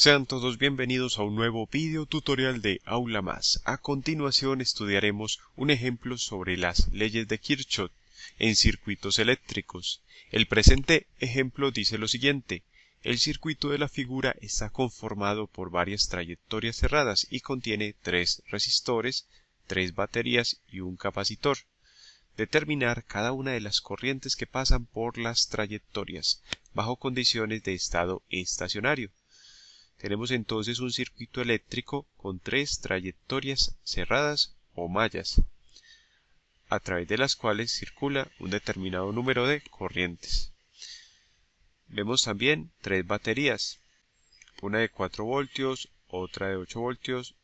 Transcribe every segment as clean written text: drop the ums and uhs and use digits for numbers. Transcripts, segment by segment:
Sean todos bienvenidos a un nuevo video tutorial de Aula Más. A continuación estudiaremos un ejemplo sobre las leyes de Kirchhoff en circuitos eléctricos. El presente ejemplo dice lo siguiente: el circuito de la figura está conformado por varias trayectorias cerradas y contiene 3 resistores, 3 baterías y un capacitor. Determinar cada una de las corrientes que pasan por las trayectorias bajo condiciones de estado estacionario. Tenemos entonces un circuito eléctrico con 3 trayectorias cerradas o mallas, a través de las cuales circula un determinado número de corrientes. Vemos también 3 baterías, una de 4 voltios, otra de 8 voltios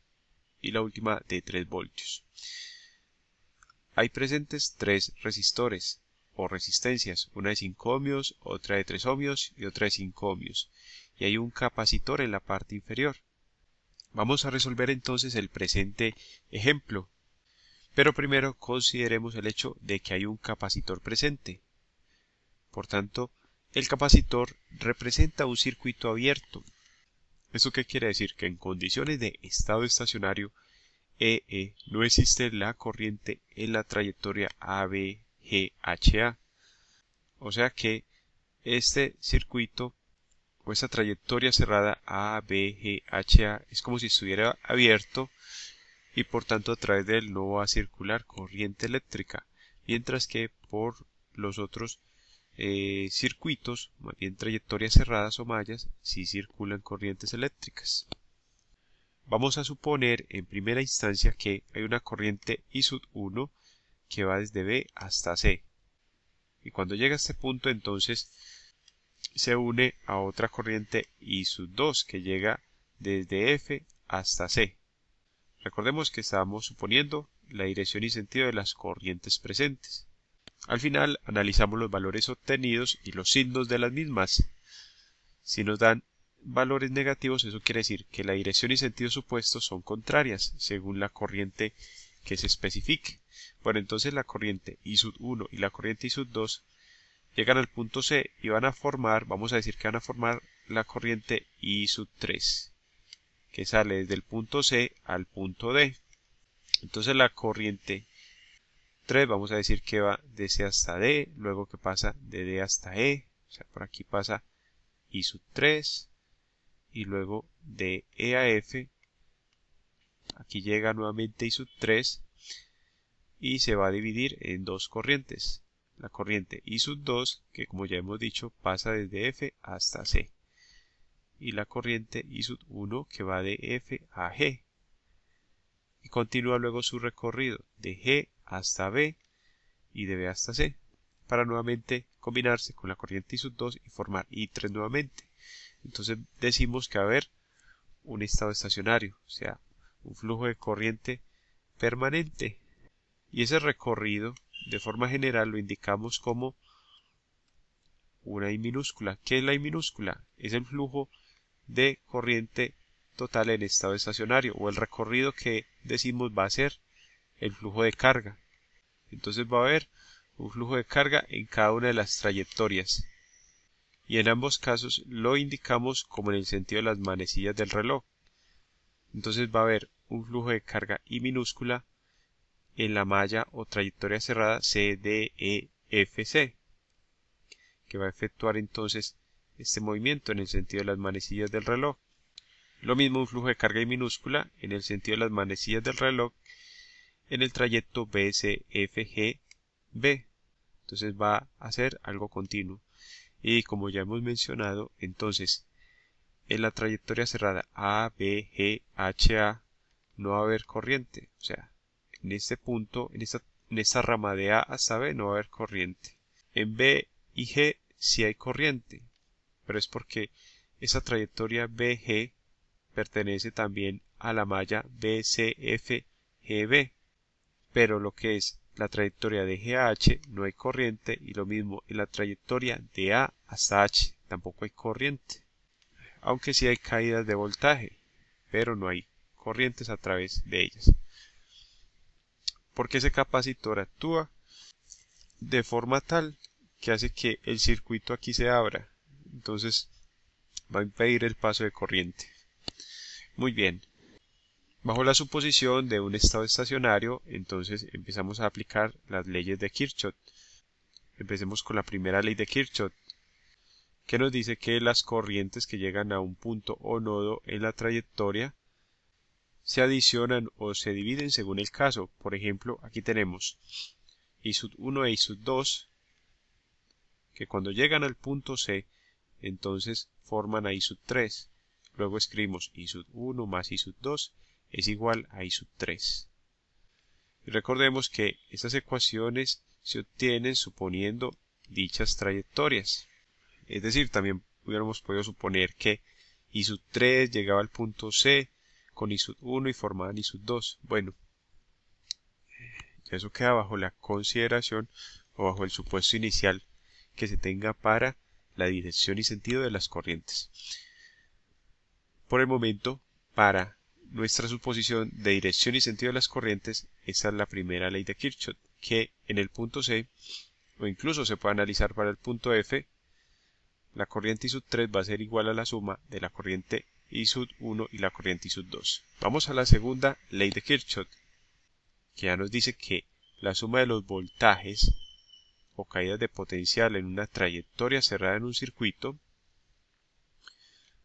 y la última de 3 voltios. Hay presentes 3 resistores o resistencias, una de 5 ohmios, otra de 3 ohmios y otra de 5 ohmios. Y hay un capacitor en la parte inferior. Vamos a resolver entonces el presente ejemplo, pero primero consideremos el hecho de que hay un capacitor presente. Por tanto, el capacitor representa un circuito abierto. ¿Esto qué quiere decir? Que en condiciones de estado estacionario EE no existe la corriente en la trayectoria ABGHA. O sea que este circuito o esta trayectoria cerrada ABGHA es como si estuviera abierto y por tanto a través de él no va a circular corriente eléctrica, mientras que por los otros circuitos, más bien trayectorias cerradas o mallas, sí circulan corrientes eléctricas. Vamos a suponer en primera instancia que hay una corriente I1 que va desde B hasta C, y cuando llega a este punto entonces se une a otra corriente I2 que llega desde F hasta C. Recordemos que estábamos suponiendo la dirección y sentido de las corrientes presentes. Al final analizamos los valores obtenidos y los signos de las mismas. Si nos dan valores negativos, eso quiere decir que la dirección y sentido supuestos son contrarias según la corriente que se especifique. Bueno, entonces la corriente I1 y la corriente I2 llegan al punto C y van a formar, vamos a decir que van a formar la corriente I3, que sale desde el punto C al punto D. Entonces la corriente 3 vamos a decir que va de C hasta D, luego que pasa de D hasta E, o sea, por aquí pasa I3, y luego de E a F, aquí llega nuevamente I3, y se va a dividir en 2 corrientes. La corriente I2, que como ya hemos dicho, pasa desde F hasta C. Y la corriente I1, que va de F a G. Y continúa luego su recorrido de G hasta B y de B hasta C, para nuevamente combinarse con la corriente I2 y formar I3 nuevamente. Entonces decimos que va a haber un estado estacionario, o sea, un flujo de corriente permanente. Y ese recorrido, de forma general, lo indicamos como una I minúscula. ¿Qué es la I minúscula? Es el flujo de corriente total en estado estacionario, o el recorrido que decimos va a ser el flujo de carga. Entonces va a haber un flujo de carga en cada una de las trayectorias. Y en ambos casos lo indicamos como en el sentido de las manecillas del reloj. Entonces va a haber un flujo de carga I minúscula en la malla o trayectoria cerrada CDEFC, que va a efectuar entonces este movimiento en el sentido de las manecillas del reloj. Lo mismo un flujo de carga I minúscula en el sentido de las manecillas del reloj en el trayecto BCFGB. Entonces va a ser algo continuo. Y como ya hemos mencionado, entonces en la trayectoria cerrada ABGHA no va a haber corriente, o sea, en este punto, en esta rama de A hasta B no va a haber corriente. En B y G sí hay corriente, pero es porque esa trayectoria BG pertenece también a la malla BCFGB, pero lo que es la trayectoria de G a H no hay corriente, y lo mismo en la trayectoria de A hasta H tampoco hay corriente, aunque sí hay caídas de voltaje, pero no hay corrientes a través de ellas, porque ese capacitor actúa de forma tal que hace que el circuito aquí se abra, entonces va a impedir el paso de corriente. Muy bien. Bajo la suposición de un estado estacionario, entonces empezamos a aplicar las leyes de Kirchhoff. Empecemos con la primera ley de Kirchhoff, que nos dice que las corrientes que llegan a un punto o nodo en la trayectoria se adicionan o se dividen según el caso. Por ejemplo, aquí tenemos I sub 1 e I sub 2, que cuando llegan al punto C, entonces forman a I sub 3. Luego escribimos I sub 1 más I sub 2 es igual a I sub 3. Y recordemos que estas ecuaciones se obtienen suponiendo dichas trayectorias. Es decir, también hubiéramos podido suponer que I sub 3 llegaba al punto C con I sub 1 y formaban I sub 2. Bueno, eso queda bajo la consideración o bajo el supuesto inicial que se tenga para la dirección y sentido de las corrientes. Por el momento, para nuestra suposición de dirección y sentido de las corrientes, esa es la primera ley de Kirchhoff, que en el punto C, o incluso se puede analizar para el punto F, la corriente I sub 3 va a ser igual a la suma de la corriente I sub 1 y la corriente I sub 2. Vamos a la segunda ley de Kirchhoff, que ya nos dice que la suma de los voltajes o caídas de potencial en una trayectoria cerrada en un circuito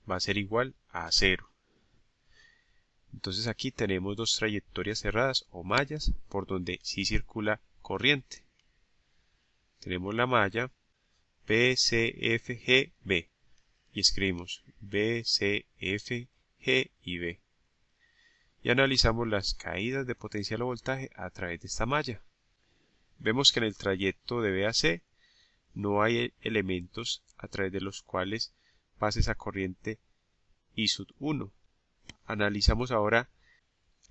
va a ser igual a 0. Entonces aquí tenemos dos trayectorias cerradas o mallas por donde sí circula corriente. Tenemos la malla B, C, F, G, B y escribimos B, C, F, G y B. Y analizamos las caídas de potencial o voltaje a través de esta malla. Vemos que en el trayecto de B a C no hay elementos a través de los cuales pase esa corriente I sub 1. Analizamos ahora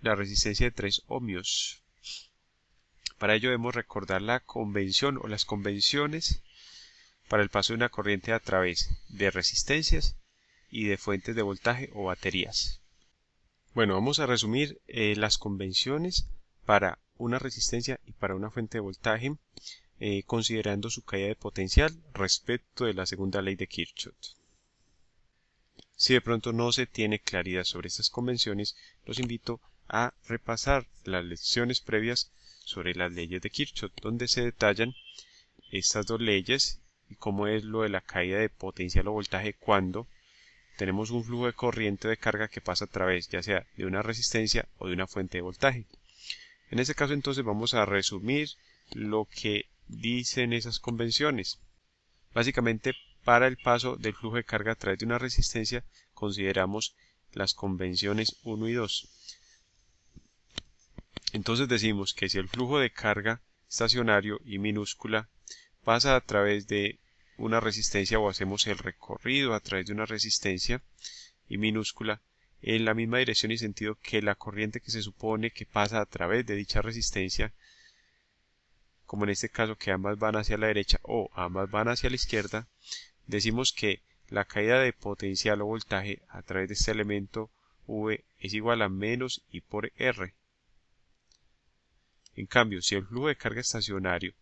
la resistencia de 3 ohmios. Para ello debemos recordar la convención o las convenciones para el paso de una corriente a través de resistencias y de fuentes de voltaje o baterías. Bueno, vamos a resumir las convenciones para una resistencia y para una fuente de voltaje, considerando su caída de potencial respecto de la segunda ley de Kirchhoff. Si de pronto no se tiene claridad sobre estas convenciones, los invito a repasar las lecciones previas sobre las leyes de Kirchhoff, donde se detallan estas dos leyes y cómo es lo de la caída de potencial o voltaje cuando tenemos un flujo de corriente de carga que pasa a través ya sea de una resistencia o de una fuente de voltaje. En este caso entonces vamos a resumir lo que dicen esas convenciones. Básicamente, para el paso del flujo de carga a través de una resistencia consideramos las convenciones 1 y 2. Entonces decimos que si el flujo de carga estacionario y minúscula pasa a través de una resistencia o hacemos el recorrido a través de una resistencia y minúscula en la misma dirección y sentido que la corriente que se supone que pasa a través de dicha resistencia, como en este caso que ambas van hacia la derecha o ambas van hacia la izquierda, decimos que la caída de potencial o voltaje a través de este elemento V es igual a menos I por R. En cambio, si el flujo de carga estacionario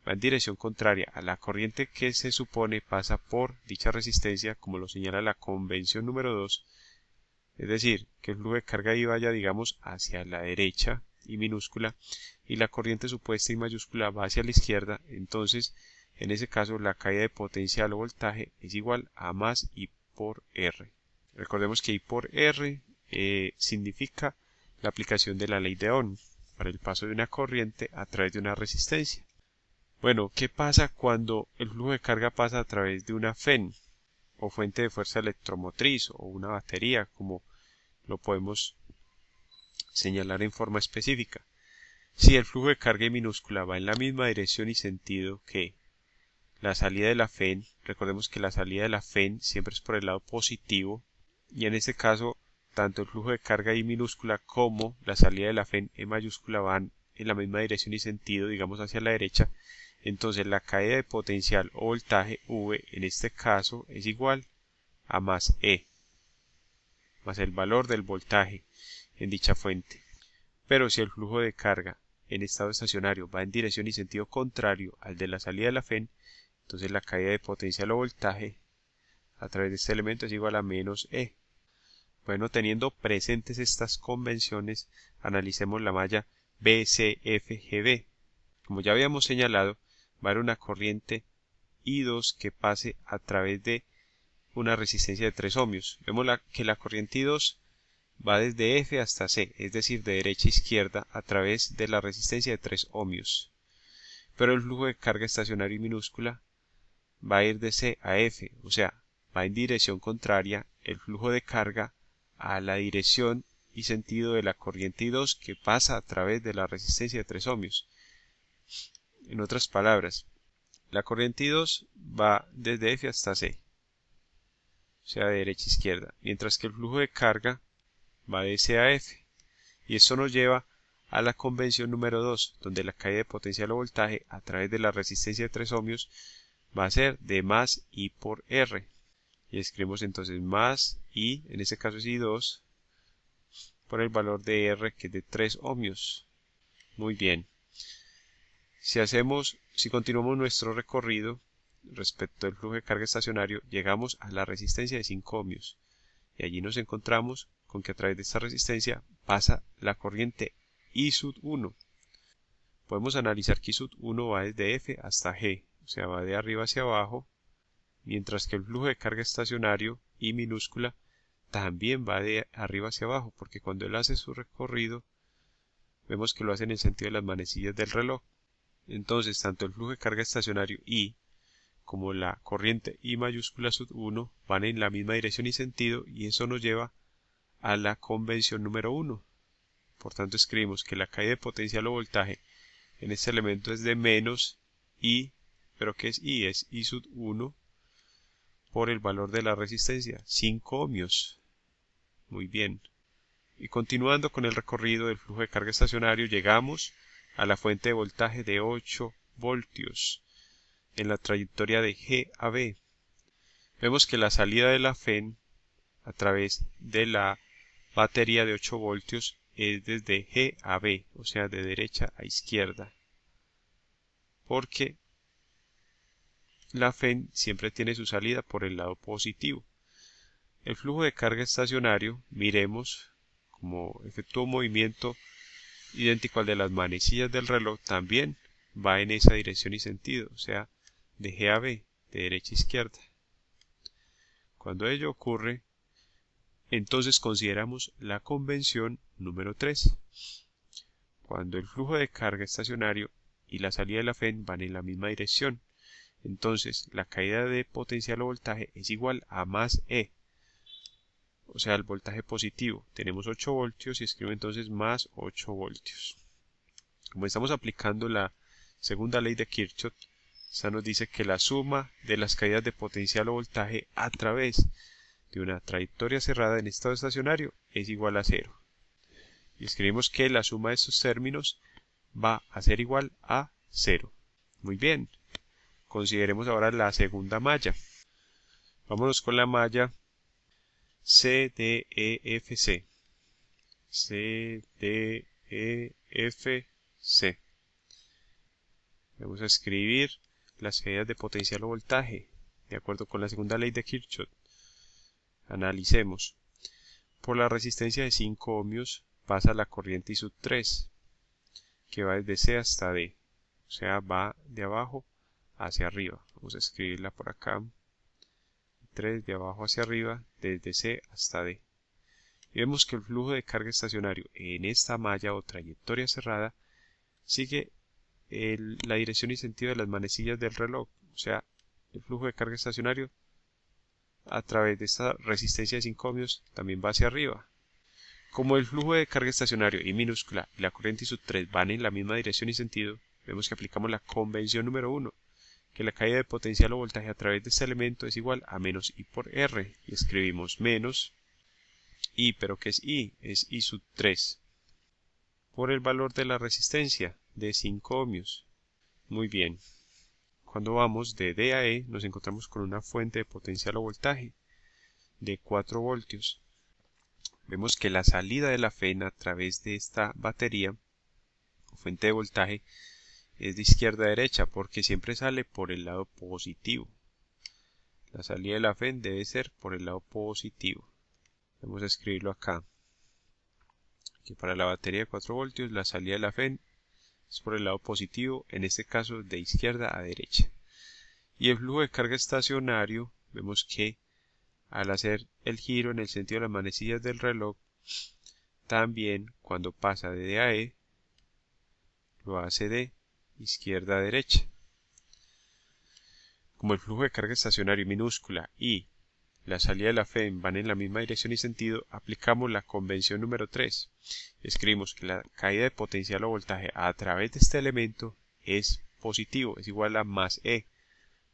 va en dirección contraria a la corriente que se supone pasa por dicha resistencia, como lo señala la convención número 2, es decir, que el flujo de carga ahí vaya, digamos, hacia la derecha y minúscula, y la corriente supuesta y mayúscula va hacia la izquierda, entonces, en ese caso, la caída de potencial o voltaje es igual a más I por R. Recordemos que I por R significa la aplicación de la ley de Ohm para el paso de una corriente a través de una resistencia. Bueno, ¿qué pasa cuando el flujo de carga pasa a través de una FEN o fuente de fuerza electromotriz o una batería, como lo podemos señalar en forma específica? Si el flujo de carga en minúscula va en la misma dirección y sentido que la salida de la FEN, recordemos que la salida de la FEN siempre es por el lado positivo, y en este caso tanto el flujo de carga I minúscula como la salida de la FEN en mayúscula van en la misma dirección y sentido, digamos hacia la derecha, entonces la caída de potencial o voltaje V en este caso es igual a más E, más el valor del voltaje en dicha fuente. Pero si el flujo de carga en estado estacionario va en dirección y sentido contrario al de la salida de la FEN, entonces la caída de potencial o voltaje a través de este elemento es igual a menos E. Bueno, teniendo presentes estas convenciones, analicemos la malla BCFGB. Como ya habíamos señalado, va a haber una corriente I2 que pase a través de una resistencia de 3 ohmios. Vemos que la corriente I2 va desde F hasta C, es decir, de derecha a izquierda a través de la resistencia de 3 ohmios. Pero el flujo de carga estacionario y minúscula va a ir de C a F, o sea, va en dirección contraria el flujo de carga a la dirección y sentido de la corriente I2 que pasa a través de la resistencia de 3 ohmios. En otras palabras, la corriente I2 va desde F hasta C, o sea, de derecha a izquierda, mientras que el flujo de carga va de C a F, y esto nos lleva a la convención número 2, donde la caída de potencial o voltaje a través de la resistencia de 3 ohmios va a ser de más I por R, y escribimos entonces más I, en este caso es I2, por el valor de R, que es de 3 ohmios. Muy bien. Si continuamos nuestro recorrido respecto al flujo de carga estacionario, llegamos a la resistencia de 5 ohmios, y allí nos encontramos con que a través de esta resistencia pasa la corriente I sub 1. Podemos analizar que I sub 1 va desde F hasta G, o sea, va de arriba hacia abajo, mientras que el flujo de carga estacionario I minúscula también va de arriba hacia abajo, porque cuando él hace su recorrido, vemos que lo hace en el sentido de las manecillas del reloj. Entonces, tanto el flujo de carga estacionario I como la corriente I mayúscula sub 1 van en la misma dirección y sentido, y eso nos lleva a la convención número 1. Por tanto, escribimos que la caída de potencial o voltaje en este elemento es de menos I, pero ¿qué es I? Es I sub 1 por el valor de la resistencia, 5 ohmios. Muy bien. Y continuando con el recorrido del flujo de carga estacionario, llegamos a la fuente de voltaje de 8 voltios en la trayectoria de G a B. Vemos que la salida de la FEN a través de la batería de 8 voltios es desde G a B, o sea, de derecha a izquierda, porque la FEN siempre tiene su salida por el lado positivo. El flujo de carga estacionario, miremos, como efectúa un movimiento idéntico al de las manecillas del reloj, también va en esa dirección y sentido, o sea, de G a B, de derecha a izquierda. Cuando ello ocurre, entonces consideramos la convención número 3. Cuando el flujo de carga estacionario y la salida de la FEN van en la misma dirección, entonces la caída de potencial o voltaje es igual a más E, o sea, el voltaje positivo. Tenemos 8 voltios y escribo entonces más 8 voltios. Como estamos aplicando la segunda ley de Kirchhoff, esta nos dice que la suma de las caídas de potencial o voltaje a través de una trayectoria cerrada en estado estacionario es igual a 0. Y escribimos que la suma de estos términos va a ser igual a 0. Muy bien. Consideremos ahora la segunda malla. Vámonos con la malla CDEFC. CDEFC. Vamos a escribir las caídas de potencial o voltaje de acuerdo con la segunda ley de Kirchhoff. Analicemos. Por la resistencia de 5 ohmios pasa la corriente I sub 3, que va desde C hasta D, o sea, va de abajo hacia arriba. Vamos a escribirla por acá. 3 de abajo hacia arriba, desde C hasta D. Y vemos que el flujo de carga estacionario en esta malla o trayectoria cerrada sigue la dirección y sentido de las manecillas del reloj, o sea, el flujo de carga estacionario a través de esta resistencia de 5 ohmios también va hacia arriba. Como el flujo de carga estacionario I minúscula y la corriente I sub 3 van en la misma dirección y sentido, vemos que aplicamos la convención número 1, que la caída de potencial o voltaje a través de este elemento es igual a menos I por R, y escribimos menos I, pero ¿qué es I? Es I sub 3, por el valor de la resistencia de 5 ohmios. Muy bien. Cuando vamos de D a E nos encontramos con una fuente de potencial o voltaje de 4 voltios. Vemos que la salida de la FEN a través de esta batería o fuente de voltaje es de izquierda a derecha porque siempre sale por el lado positivo. La salida de la FEN debe ser por el lado positivo. Vamos a escribirlo acá. Que para la batería de 4 voltios la salida de la FEN es por el lado positivo, en este caso de izquierda a derecha. Y el flujo de carga estacionario, vemos que al hacer el giro en el sentido de las manecillas del reloj, también cuando pasa de D a E, lo hace de izquierda a derecha. Como el flujo de carga estacionario minúscula y la salida de la FEN van en la misma dirección y sentido, aplicamos la convención número 3. Escribimos que la caída de potencial o voltaje a través de este elemento es positivo, es igual a más E.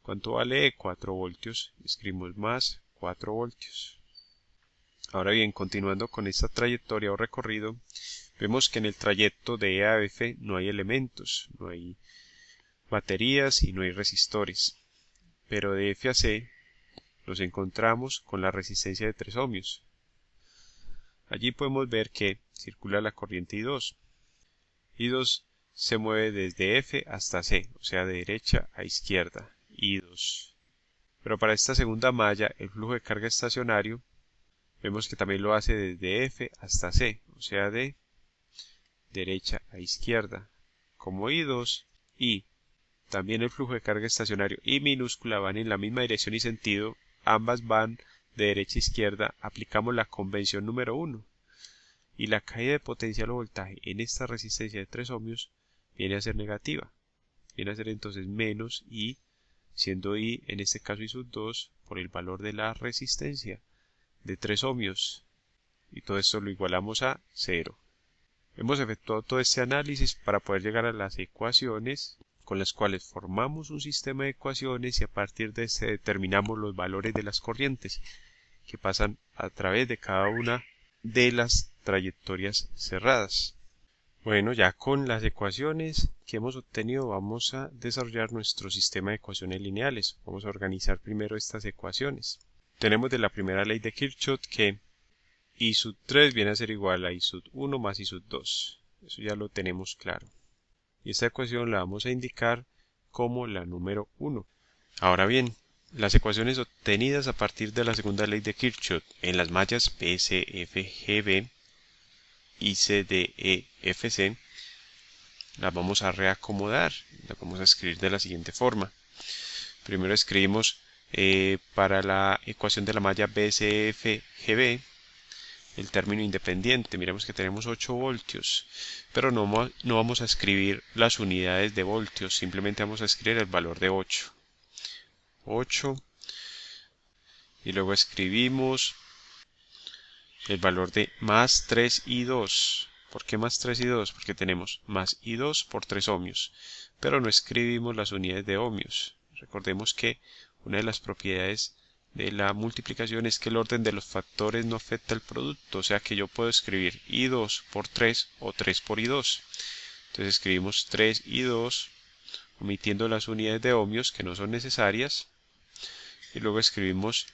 ¿Cuánto vale E? 4 voltios. Escribimos más 4 voltios. Ahora bien, continuando con esta trayectoria o recorrido, vemos que en el trayecto de E a F no hay elementos, no hay baterías y no hay resistores. Pero de F a C nos encontramos con la resistencia de 3 ohmios. Allí podemos ver que circula la corriente I2. I2 se mueve desde F hasta C, o sea, de derecha a izquierda, I2. Pero para esta segunda malla, el flujo de carga estacionario, vemos que también lo hace desde F hasta C, o sea, de derecha a izquierda, como I2 y también el flujo de carga estacionario y minúscula van en la misma dirección y sentido, ambas van de derecha a izquierda, aplicamos la convención número 1 y la caída de potencial o voltaje en esta resistencia de 3 ohmios viene a ser negativa, viene a ser entonces menos I, siendo I en este caso I sub 2 por el valor de la resistencia de 3 ohmios y todo esto lo igualamos a 0. Hemos efectuado todo este análisis para poder llegar a las ecuaciones con las cuales formamos un sistema de ecuaciones y a partir de este determinamos los valores de las corrientes que pasan a través de cada una de las trayectorias cerradas. Bueno, ya con las ecuaciones que hemos obtenido vamos a desarrollar nuestro sistema de ecuaciones lineales. Vamos a organizar primero estas ecuaciones. Tenemos de la primera ley de Kirchhoff que I sub 3 viene a ser igual a I sub 1 más I sub 2. Eso ya lo tenemos claro. Y esta ecuación la vamos a indicar como la número 1. Ahora bien, las ecuaciones obtenidas a partir de la segunda ley de Kirchhoff en las mallas P, C, F, G, B y C, D, E, F, C las vamos a reacomodar. Las vamos a escribir de la siguiente forma. Primero escribimos para la ecuación de la malla B, C, F, G, B el término independiente. Miremos que tenemos 8 voltios, pero no vamos a escribir las unidades de voltios, simplemente vamos a escribir el valor de 8. Y luego escribimos el valor de más 3 y 2. ¿Por qué más 3 y 2? Porque tenemos más y 2 por 3 ohmios, pero no escribimos las unidades de ohmios. Recordemos que una de las propiedades de la multiplicación es que el orden de los factores no afecta el producto, o sea que yo puedo escribir I2 por 3 o 3 por I2. Entonces escribimos 3 y 2, omitiendo las unidades de ohmios que no son necesarias, y luego escribimos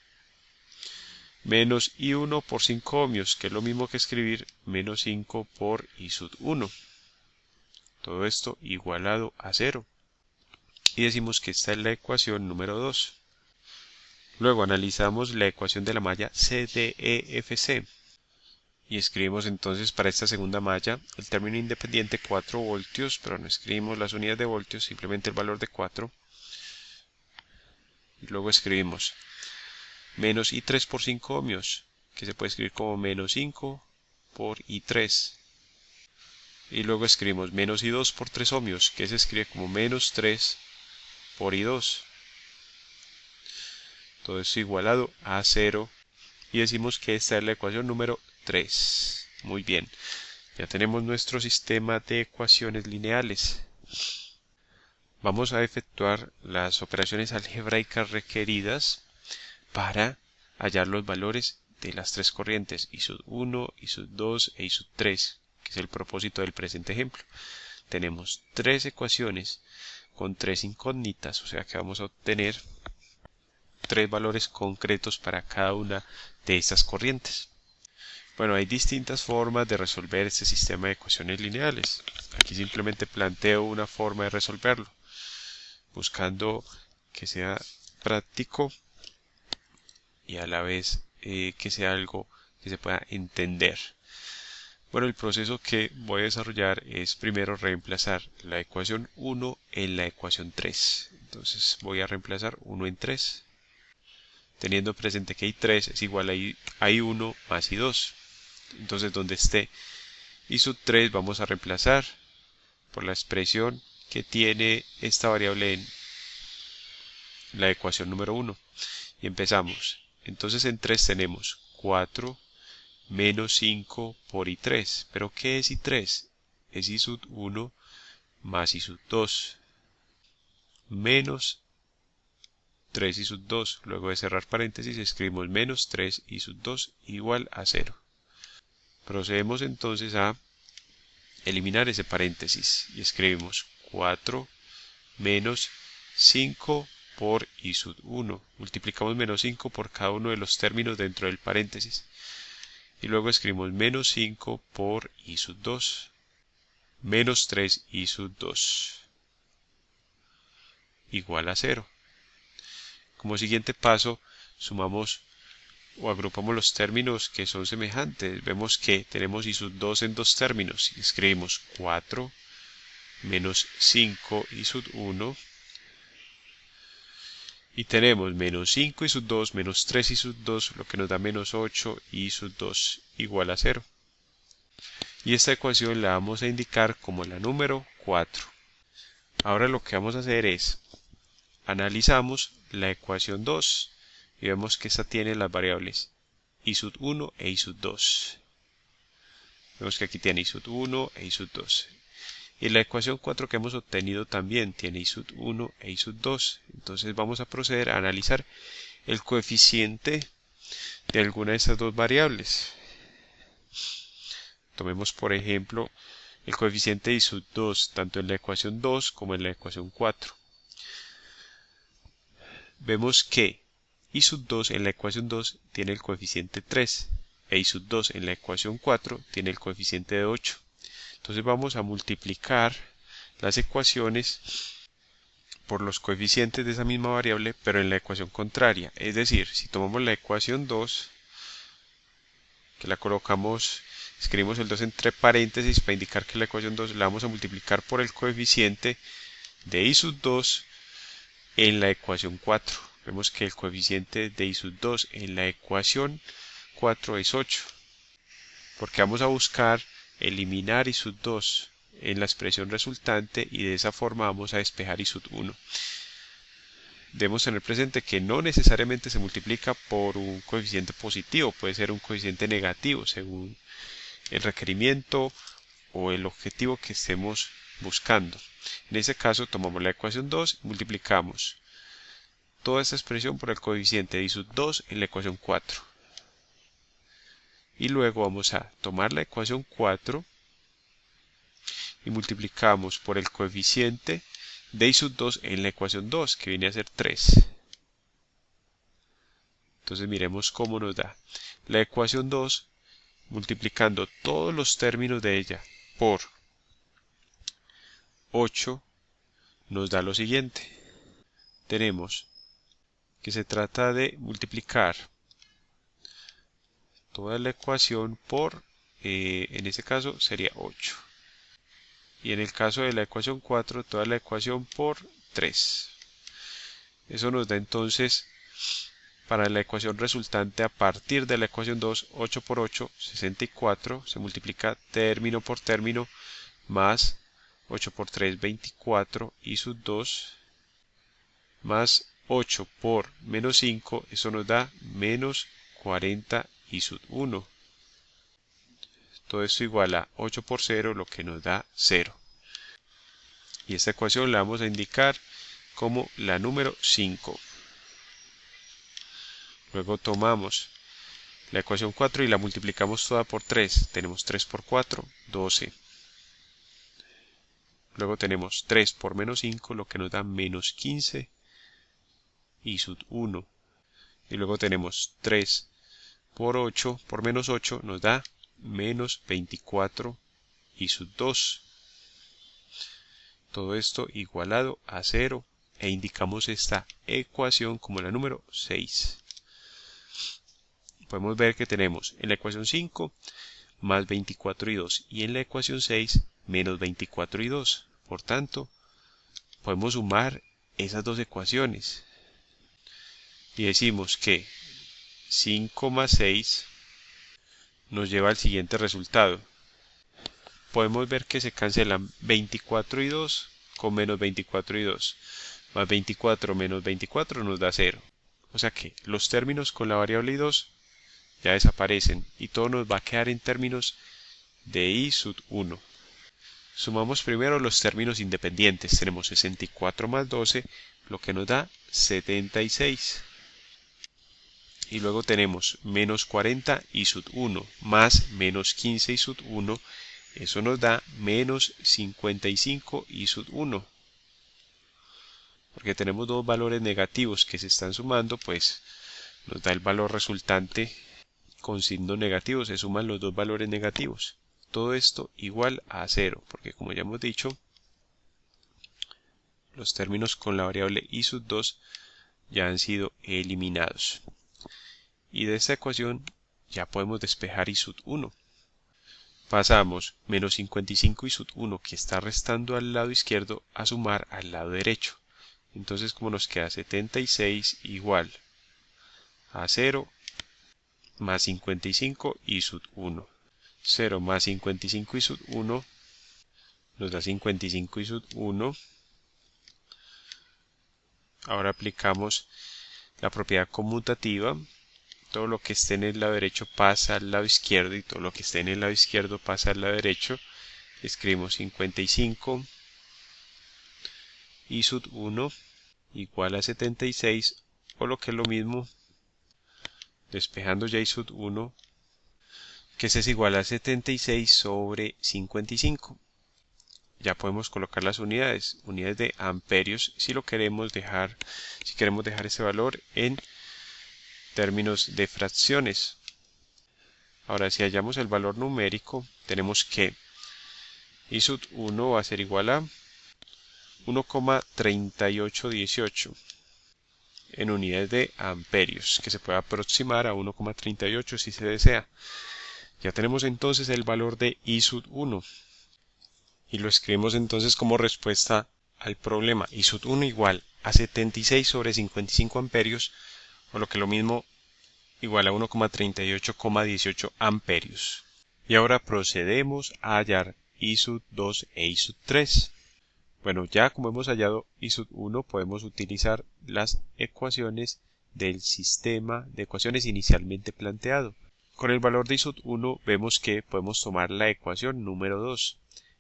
menos I1 por 5 ohmios, que es lo mismo que escribir menos 5 por I sub 1. Todo esto igualado a 0. Y decimos que esta es la ecuación número 2. Luego analizamos la ecuación de la malla CDEFC y escribimos entonces para esta segunda malla el término independiente 4 voltios, pero no escribimos las unidades de voltios, simplemente el valor de 4. Y luego escribimos menos I3 por 5 ohmios, que se puede escribir como menos 5 por I3. Y luego escribimos menos I2 por 3 ohmios, que se escribe como menos 3 por I2. Todo esto igualado a 0 y decimos que esta es la ecuación número 3. Muy bien, ya tenemos nuestro sistema de ecuaciones lineales. Vamos a efectuar las operaciones algebraicas requeridas para hallar los valores de las tres corrientes I sub 1, I sub 2 e I sub 3, que es el propósito del presente ejemplo. Tenemos tres ecuaciones con tres incógnitas, o sea que vamos a obtener tres valores concretos para cada una de estas corrientes. Bueno, hay distintas formas de resolver este sistema de ecuaciones lineales. Aquí simplemente planteo una forma de resolverlo, buscando que sea práctico y a la vez que sea algo que se pueda entender. Bueno, el proceso que voy a desarrollar es primero reemplazar la ecuación 1 en la ecuación 3. Entonces voy a reemplazar 1 en 3, teniendo presente que I3 es igual a I1 más I2. Entonces donde esté I sub 3 vamos a reemplazar por la expresión que tiene esta variable en la ecuación número 1. Y empezamos. Entonces en 3 tenemos 4 menos 5 por I3. ¿Pero qué es I3? Es I sub 1 más I sub 2 menos 3 I sub 2. Luego de cerrar paréntesis escribimos menos 3 I sub 2 igual a 0. Procedemos entonces a eliminar ese paréntesis y escribimos 4 menos 5 por I sub 1. Multiplicamos menos 5 por cada uno de los términos dentro del paréntesis. Y luego escribimos menos 5 por I sub 2. Menos 3 I sub 2. Igual a 0. Como siguiente paso, sumamos o agrupamos los términos que son semejantes. Vemos que tenemos I sub 2 en dos términos. Y escribimos 4 menos 5 I sub 1. Y tenemos menos 5 I sub 2 menos 3 I sub 2, lo que nos da menos 8 I sub 2 igual a 0. Y esta ecuación la vamos a indicar como la número 4. Ahora lo que vamos a hacer es, analizamos la ecuación 2 y vemos que esta tiene las variables I sub 1 e I sub 2. Vemos que aquí tiene I sub 1 e I sub 2. Y la ecuación 4 que hemos obtenido también tiene I sub 1 e I sub 2. Entonces vamos a proceder a analizar el coeficiente de alguna de estas dos variables. Tomemos por ejemplo el coeficiente de I sub 2 tanto en la ecuación 2 como en la ecuación 4. Vemos que I sub 2 en la ecuación 2 tiene el coeficiente 3 e I sub 2 en la ecuación 4 tiene el coeficiente de 8. Entonces vamos a multiplicar las ecuaciones por los coeficientes de esa misma variable, pero en la ecuación contraria. Es decir, si tomamos la ecuación 2, que la colocamos, escribimos el 2 entre paréntesis para indicar que la ecuación 2 la vamos a multiplicar por el coeficiente de I sub 2 en la ecuación 4. Vemos que el coeficiente de I sub 2 en la ecuación 4 es 8, porque vamos a buscar eliminar I sub 2 en la expresión resultante y de esa forma vamos a despejar I sub 1. Debemos tener presente que no necesariamente se multiplica por un coeficiente positivo, puede ser un coeficiente negativo según el requerimiento o el objetivo que estemos buscando. En ese caso tomamos la ecuación 2 y multiplicamos toda esta expresión por el coeficiente de I sub 2 en la ecuación 4. Y luego vamos a tomar la ecuación 4 y multiplicamos por el coeficiente de I sub 2 en la ecuación 2, que viene a ser 3. Entonces miremos cómo nos da. La ecuación 2, multiplicando todos los términos de ella por 8, nos da lo siguiente. Tenemos que se trata de multiplicar toda la ecuación por, en este caso sería 8. Y en el caso de la ecuación 4, toda la ecuación por 3. Eso nos da entonces, para la ecuación resultante a partir de la ecuación 2, 8 por 8, 64, se multiplica término por término, más 8 por 3, 24, I sub 2, más 8 por menos 5, eso nos da menos 40 I sub 1. Todo esto igual a 8 por 0, lo que nos da 0. Y esta ecuación la vamos a indicar como la número 5. Luego tomamos la ecuación 4 y la multiplicamos toda por 3. Tenemos 3 por 4, 12. Luego tenemos 3 por menos 5, lo que nos da menos 15 I sub 1. Y luego tenemos 3 por 8, por menos 8, nos da menos 24 I sub 2. Todo esto igualado a 0 e indicamos esta ecuación como la número 6. podemos ver que tenemos en la ecuación 5 más 24 y 2 y en la ecuación 6 menos 24 y 2. Por tanto, podemos sumar esas dos ecuaciones y decimos que 5 más 6 nos lleva al siguiente resultado. Podemos ver que se cancelan 24 y 2 con menos 24 y 2. Más 24 menos 24 nos da 0. O sea que los términos con la variable i2 ya desaparecen y todo nos va a quedar en términos de i sub 1. Sumamos primero los términos independientes. Tenemos 64 más 12, lo que nos da 76. Y luego tenemos menos 40 i sub 1 más menos 15 i sub 1. Eso nos da menos 55 i sub 1. Porque tenemos dos valores negativos que se están sumando, pues nos da el valor resultante con signo negativo. Se suman los dos valores negativos. Todo esto igual a 0, porque como ya hemos dicho, los términos con la variable i sub 2 ya han sido eliminados. Y de esta ecuación ya podemos despejar i sub 1. Pasamos menos 55 i sub 1, que está restando al lado izquierdo, a sumar al lado derecho. Entonces, como nos queda 76 igual a 0 más 55 i sub 1. 0 más 55 i sub 1 nos da 55 i sub 1. Ahora aplicamos la propiedad conmutativa. Todo lo que esté en el lado derecho pasa al lado izquierdo y todo lo que esté en el lado izquierdo pasa al lado derecho. Escribimos 55 i sub 1 igual a 76, o lo que es lo mismo, despejando ya i sub 1, que es igual a 76 sobre 55. Ya podemos colocar las unidades de amperios si queremos dejar ese valor en términos de fracciones. Ahora, si hallamos el valor numérico, tenemos que i sub 1 va a ser igual a 1,3818 en unidades de amperios, que se puede aproximar a 1,38 si se desea. Ya tenemos entonces el valor de i sub 1 y lo escribimos entonces como respuesta al problema. I sub 1 igual a 76 sobre 55 amperios, o lo que es lo mismo, igual a 1,38,18 amperios. Y ahora procedemos a hallar i sub 2 e i sub 3. Bueno, ya como hemos hallado i sub 1, podemos utilizar las ecuaciones del sistema de ecuaciones inicialmente planteado. Con el valor de i sub 1 vemos que podemos tomar la ecuación número 2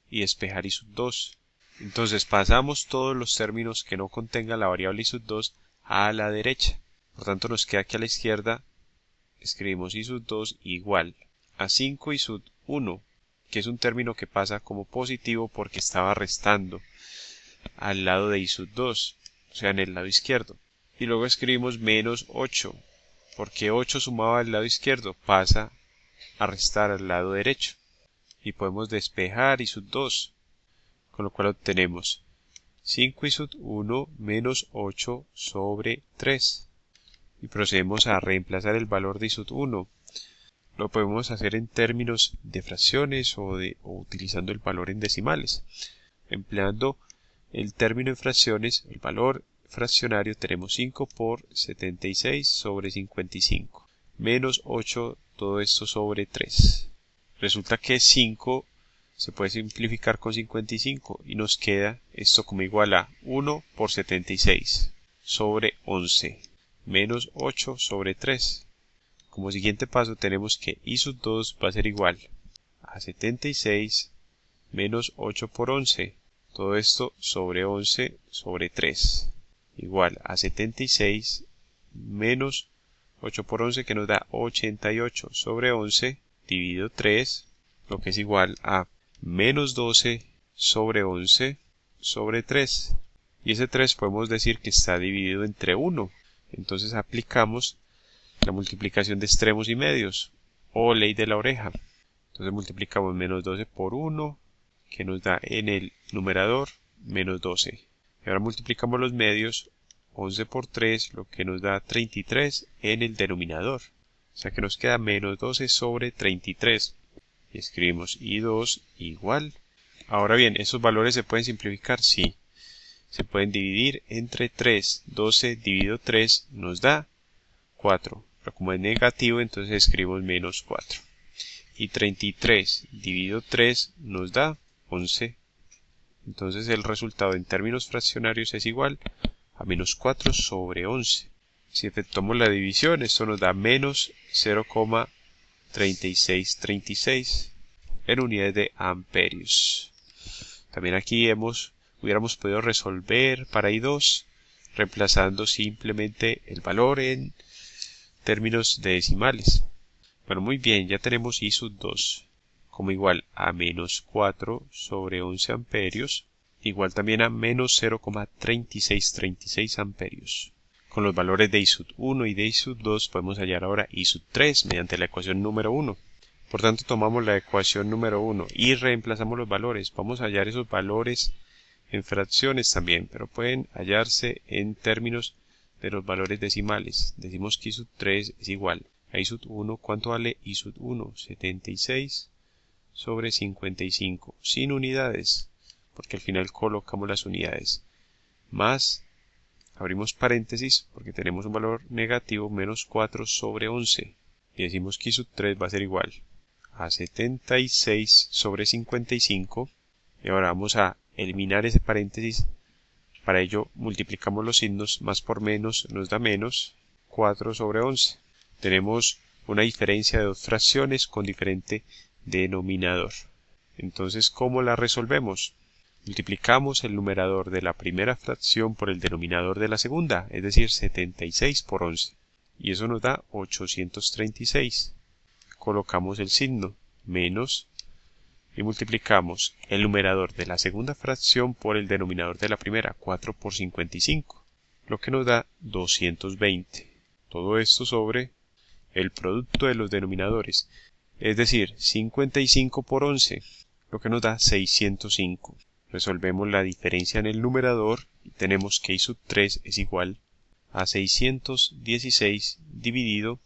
y despejar i sub 2. Entonces pasamos todos los términos que no contengan la variable i sub 2 a la derecha. Por tanto nos queda aquí a la izquierda, escribimos i sub 2 igual a 5 i sub 1, que es un término que pasa como positivo porque estaba restando al lado de i sub 2, o sea en el lado izquierdo. Y luego escribimos menos 8, porque 8 sumado al lado izquierdo pasa a restar al lado derecho. Y podemos despejar i sub 2, con lo cual obtenemos 5 i sub 1 menos 8 sobre 3. Y procedemos a reemplazar el valor de i sub 1. Lo podemos hacer en términos de fracciones o utilizando el valor en decimales. Empleando el término en fracciones, el valor fraccionario, tenemos 5 por 76 sobre 55, menos 8, todo esto sobre 3. Resulta que 5 se puede simplificar con 55 y nos queda esto como igual a 1 por 76 sobre 11, menos 8 sobre 3. Como siguiente paso tenemos que i sub 2 va a ser igual a 76 menos 8 por 11. Todo esto sobre 11 sobre 3, igual a 76 menos 8 por 11, que nos da 88 sobre 11 dividido 3, lo que es igual a menos 12 sobre 11 sobre 3. Y ese 3 podemos decir que está dividido entre 1. Entonces aplicamos la multiplicación de extremos y medios, o ley de la oreja. Entonces multiplicamos menos 12 por 1, que nos da en el numerador menos 12. Y ahora multiplicamos los medios, 11 por 3, lo que nos da 33 en el denominador. O sea que nos queda menos 12 sobre 33. Y escribimos I2 igual. Ahora bien, ¿esos valores se pueden simplificar? Sí. Se pueden dividir entre 3. 12 dividido 3 nos da 4. Pero como es negativo, entonces escribimos menos 4. Y 33 dividido 3 nos da 11. Entonces el resultado en términos fraccionarios es igual a menos 4 sobre 11. Si efectuamos la división, esto nos da menos 0,3636 en unidades de amperios. También aquí hubiéramos podido resolver para I2 reemplazando simplemente el valor en términos de decimales. Bueno, muy bien, ya tenemos I sub 2 como igual a menos 4 sobre 11 amperios, igual también a menos 0,3636 amperios. Con los valores de I sub 1 y de I sub 2 podemos hallar ahora I sub 3 mediante la ecuación número 1. Por tanto, tomamos la ecuación número 1 y reemplazamos los valores. Vamos a hallar esos valores en fracciones también, pero pueden hallarse en términos de los valores decimales. Decimos que I sub 3 es igual a I sub 1. ¿Cuánto vale I sub 1? 76 sobre 55, sin unidades, porque al final colocamos las unidades. Más, abrimos paréntesis, porque tenemos un valor negativo, menos 4 sobre 11. Y decimos que I sub 3 va a ser igual a 76 sobre 55. Y ahora vamos a eliminar ese paréntesis. Para ello multiplicamos los signos, más por menos nos da menos 4 sobre 11. Tenemos una diferencia de dos fracciones con diferente denominador. Entonces, ¿cómo la resolvemos? Multiplicamos el numerador de la primera fracción por el denominador de la segunda, es decir, 76 por 11. Y eso nos da 836. Colocamos el signo menos y multiplicamos el numerador de la segunda fracción por el denominador de la primera, 4 por 55, lo que nos da 220. Todo esto sobre el producto de los denominadores, es decir, 55 por 11, lo que nos da 605. Resolvemos la diferencia en el numerador y tenemos que I sub 3 es igual a 616 dividido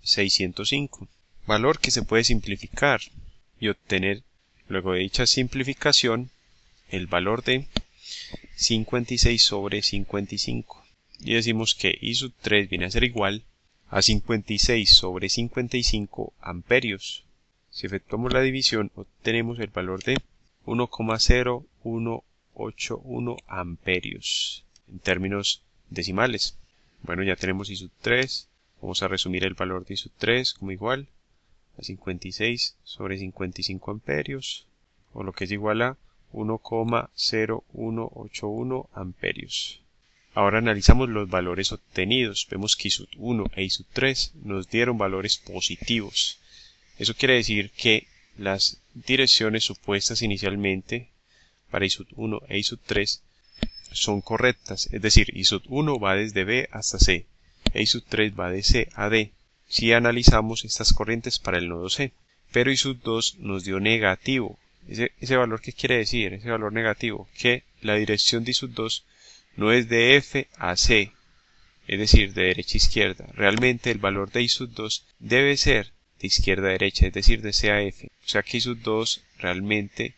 605. Valor que se puede simplificar y obtener, luego de dicha simplificación, el valor de 56 sobre 55. Y decimos que I sub 3 viene a ser igual a 56 sobre 55 amperios. Si efectuamos la división, obtenemos el valor de 1,0181 amperios en términos decimales. Bueno, ya tenemos I sub 3. Vamos a resumir el valor de I sub 3 como igual a 56 sobre 55 amperios, o lo que es igual a 1,0181 amperios. Ahora analizamos los valores obtenidos. Vemos que I sub 1 e I sub 3 nos dieron valores positivos. Eso quiere decir que las direcciones supuestas inicialmente para I sub 1 e I sub 3 son correctas. Es decir, I sub 1 va desde B hasta C, e I sub 3 va de C a D. Si analizamos estas corrientes para el nodo C. Pero I sub 2 nos dio negativo. ¿Ese valor qué quiere decir? Ese valor negativo, que la dirección de I sub 2 no es de F a C, es decir, de derecha a izquierda. Realmente el valor de I sub 2 debe ser de izquierda a derecha, es decir, de C a F. O sea que I sub 2 realmente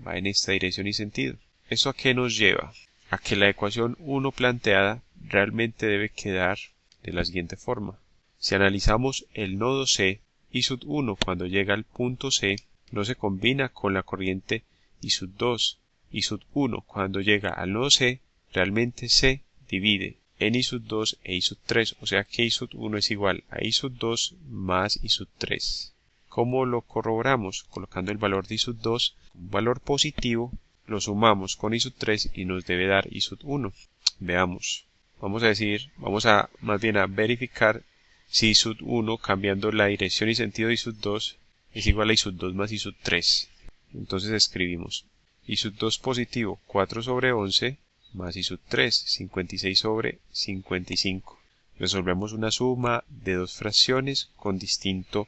va en esta dirección y sentido. ¿Esto a qué nos lleva? A que la ecuación 1 planteada realmente debe quedar de la siguiente forma. Si analizamos el nodo C, I sub 1 cuando llega al punto C no se combina con la corriente I sub 2. I sub 1 cuando llega al nodo C realmente se divide en I sub 2 e I sub 3, o sea que I sub 1 es igual a I sub 2 más I sub 3. ¿Cómo lo corroboramos? Colocando el valor de I sub 2, un valor positivo, lo sumamos con I sub 3 y nos debe dar I sub 1. Veamos. Vamos a más bien a verificar si I sub 1 cambiando la dirección y sentido de I sub 2 es igual a I sub 2 más I sub 3. Entonces escribimos I sub 2 positivo 4 sobre 11 más I sub 3 56 sobre 55. Resolvemos una suma de dos fracciones con distinto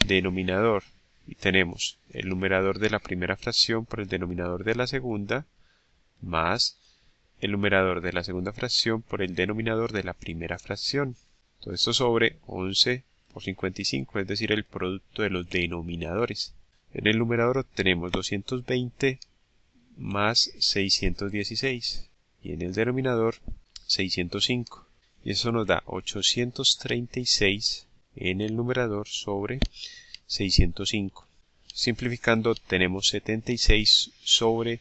denominador y tenemos el numerador de la primera fracción por el denominador de la segunda más el numerador de la segunda fracción por el denominador de la primera fracción. Todo esto sobre 11 por 55, es decir, el producto de los denominadores. En el numerador obtenemos 220 más 616 y en el denominador 605. Y eso nos da 836 en el numerador sobre 605. Simplificando obtenemos 76 sobre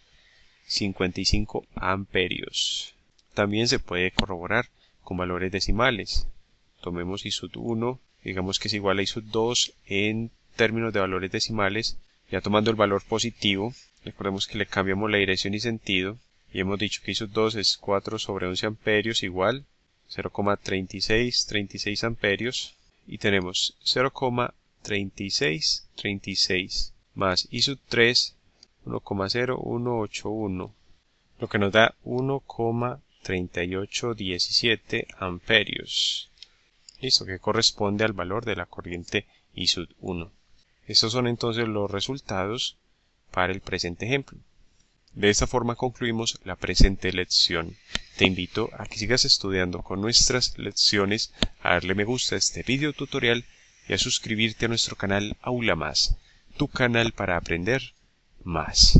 55 amperios. También se puede corroborar con valores decimales. Tomemos ISUT1, digamos que es igual a ISUT2 en términos de valores decimales, ya tomando el valor positivo. Recordemos que le cambiamos la dirección y sentido y hemos dicho que ISUT2 es 4 sobre 11 amperios igual 0,3636 amperios y tenemos 0,3636 más ISUT3 1,0181, lo que nos da 1,3817 amperios. Listo, que corresponde al valor de la corriente ISUT1. Estos son entonces los resultados para el presente ejemplo. De esta forma concluimos la presente lección. Te invito a que sigas estudiando con nuestras lecciones, a darle me gusta a este video tutorial y a suscribirte a nuestro canal Aula Más, tu canal para aprender más.